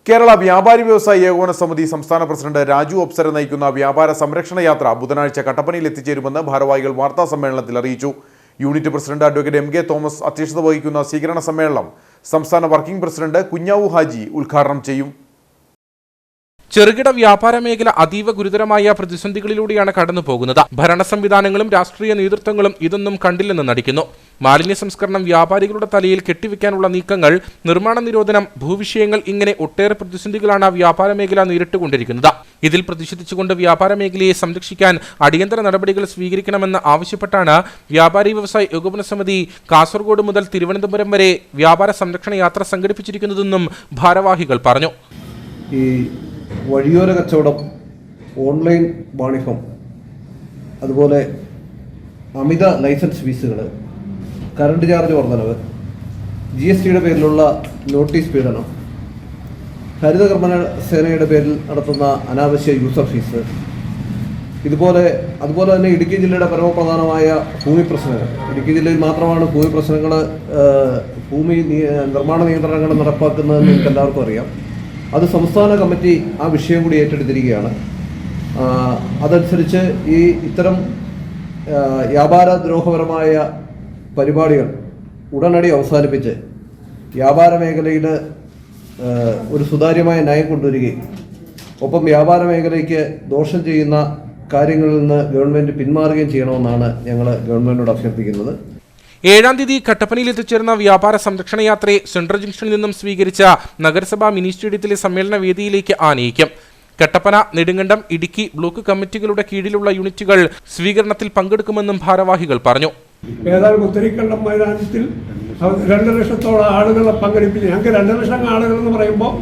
കേരള വ്യാപാരി വ്യവസായി ഏകോപന സമിതി സംസ്ഥാന പ്രസിഡന്റ് രാജു അപ്സര നയിക്കുന്ന വ്യാപാര സംരക്ഷണ യാത്ര ബുധനാഴ്ച കട്ടപ്പനയിൽ എത്തിച്ചേരുമെന്ന് ഭാരവാഹികൾ വാർത്താ സമ്മേളനത്തിൽ അറിയിച്ചു. Unit president advocate M K Thomas അധ്യക്ഷത വഹിക്കുന്ന സ്വീകരണ സമ്മേളനം സംസ്ഥാന വർക്കിംഗ് പ്രസിഡന്റ് കുഞ്ഞാവു ഹാജി ഉദ്ഘാടനം ചെയ്യും. ചെറുകിട വ്യാപാര മേഖല അതീവ ഗുരുതരമായ പ്രതിസന്ധികളിലൂടെയാണ് കടന്നു പോകുന്നത്. ഭരണ സംവിധാനങ്ങളും രാഷ്ട്രീയ നേതൃത്വങ്ങളും ഇതൊന്നും കണ്ടില്ലെന്ന് നടിക്കുന്നു. മാലിന്യ സംസ്കരണം വ്യാപാരികളുടെ തലയിൽ കെട്ടിവെക്കാനുള്ള നീക്കങ്ങൾ, നിർമ്മാണ നിരോധനം, ഭൂവിഷയങ്ങൾ ഇങ്ങനെ ഒട്ടേറെ പ്രതിസന്ധികളാണ് വ്യാപാര മേഖല നേരിട്ടുകൊണ്ടിരിക്കുന്നത്. ഇതിൽ പ്രതിഷേധിച്ചുകൊണ്ട് വ്യാപാര മേഖലയെ സംരക്ഷിക്കാൻ അടിയന്തര നടപടികൾ സ്വീകരിക്കണമെന്ന് ആവശ്യപ്പെട്ടാണ് വ്യാപാരി വ്യവസായി ഏകോപന സമിതി കാസർഗോഡ് മുതൽ തിരുവനന്തപുരം വരെ വ്യാപാര സംരക്ഷണ യാത്ര സംഘടിപ്പിച്ചിരിക്കുന്നതെന്നും ഭാരവാഹികൾ പറഞ്ഞു. വഴിയോര കച്ചവടം, ഓൺലൈൻ വാണിഭം, അതുപോലെ അമിത ലൈസൻസ് ഫീസുകൾ, കറണ്ട് ചാർജ് വർധനവ്, GSTയുടെ പേരിലുള്ള നോട്ടീസ് പീഡനം, ഹരിതകർമ്മ സേനയുടെ പേരിൽ നടത്തുന്ന അനാവശ്യ യൂസർ ഫീസ്, അതുപോലെ തന്നെ ഇടുക്കി ജില്ലയുടെ പരമപ്രധാനമായ ഭൂമി പ്രശ്നങ്ങൾ. ഇടുക്കി ജില്ലയിൽ മാത്രമാണ് ഭൂമി പ്രശ്നങ്ങൾ, ഭൂമി നിർമ്മാണ നിയന്ത്രണങ്ങൾ നടപ്പാക്കുന്നതെന്ന് നിങ്ങൾക്ക് എല്ലാവർക്കും അറിയാം. അത് സംസ്ഥാന കമ്മിറ്റി ആ വിഷയം കൂടി ഏറ്റെടുത്തിരിക്കുകയാണ്. അതനുസരിച്ച് ഇത്തരം വ്യാപാര ദ്രോഹപരമായ പരിപാടികൾ ഉടനടി അവസാനിപ്പിച്ച് വ്യാപാര മേഖലയിൽ ഒരു സുതാര്യമായ നയം കൊണ്ടുവരികയും ഒപ്പം വ്യാപാര മേഖലയ്ക്ക് ദോഷം ചെയ്യുന്ന കാര്യങ്ങളിൽ നിന്ന് ഗവൺമെൻറ് പിന്മാറുകയും ചെയ്യണമെന്നാണ് ഞങ്ങൾ ഗവൺമെൻറ്റിനോട് അഭ്യർത്ഥിക്കുന്നത്. 7-ാം തീയതി കട്ടപ്പനയിൽ എത്തിച്ചേർന്ന വ്യാപാര സംരക്ഷണ യാത്രയെ സെൻട്രൽ ജംഗ്ഷനിൽ നിന്നും സ്വീകരിച്ച നഗരസഭാ മിനി സ്റ്റേഡിയത്തിലെ സമ്മേളന വേദിയിലേക്ക് ആനയിക്കും. കട്ടപ്പന, നെടുങ്കണ്ടം, ഇടുക്കി ബ്ലോക്ക് കമ്മിറ്റികളുടെ കീഴിലുള്ള യൂണിറ്റുകൾ സ്വീകരണത്തിൽ പങ്കെടുക്കുമെന്നും ഭാരവാഹികൾ പറഞ്ഞു. ഏതായാലും ഉത്തരിക്കണ്ടം മൈതാനത്തിൽ 2 ലക്ഷത്തോളം ആളുകളെ പങ്കെടുപ്പിച്ച്, ഞങ്ങൾക്ക് 2 ലക്ഷം ആളുകൾ എന്ന് പറയുമ്പോൾ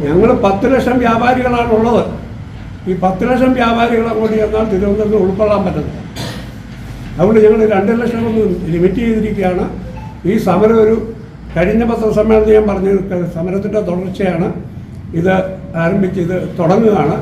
ഞങ്ങൾ 10 ലക്ഷം വ്യാപാരികളാണ് ഉള്ളത്. ഈ 10 ലക്ഷം വ്യാപാരികളെ കൂടി എന്നാൽ തിരുവനന്തപുരത്ത് ഉൾക്കൊള്ളാൻ പറ്റുന്നത്. അതുകൊണ്ട് ഞങ്ങൾ 2 ലക്ഷം ഒന്ന് ലിമിറ്റ് ചെയ്തിരിക്കുകയാണ്. ഈ സമരം കഴിഞ്ഞ പത്രസമ്മേളനത്തിൽ ഞാൻ പറഞ്ഞു, സമരത്തിൻ്റെ തുടർച്ചയാണ്. ഇത് തുടങ്ങുകയാണ്.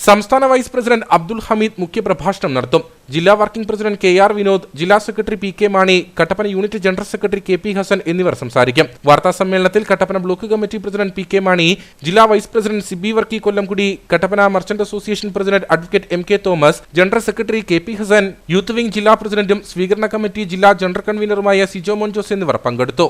സംസ്ഥാന വൈസ് പ്രസിഡന്റ് അബ്ദുൽ ഹമീദ് മുഖ്യപ്രഭാഷണം നടത്തും. ജില്ലാ വർക്കിംഗ് പ്രസിഡന്റ് KR വിനോദ്, ജില്ലാ secretary PK Mani, Kattappana unit general secretary KP Hasan എന്നിവർ സംസാരിക്കും. വാർത്താ സമ്മേളനത്തിൽ Kattappana block committee president PK Mani, ജില്ലാ vice president Sibi Varkey Kollamkudi, Kattappana merchant association president advocate MK Thomas, general secretary KP Hasan, youth wing ജില്ലാ പ്രസിഡന്റും സ്വീകരണ കമ്മിറ്റി ജില്ലാ ജനറൽ കൺവീനറുമായ സിജോ മോൻ ജോസ് എന്നിവർ പങ്കെടുത്തു.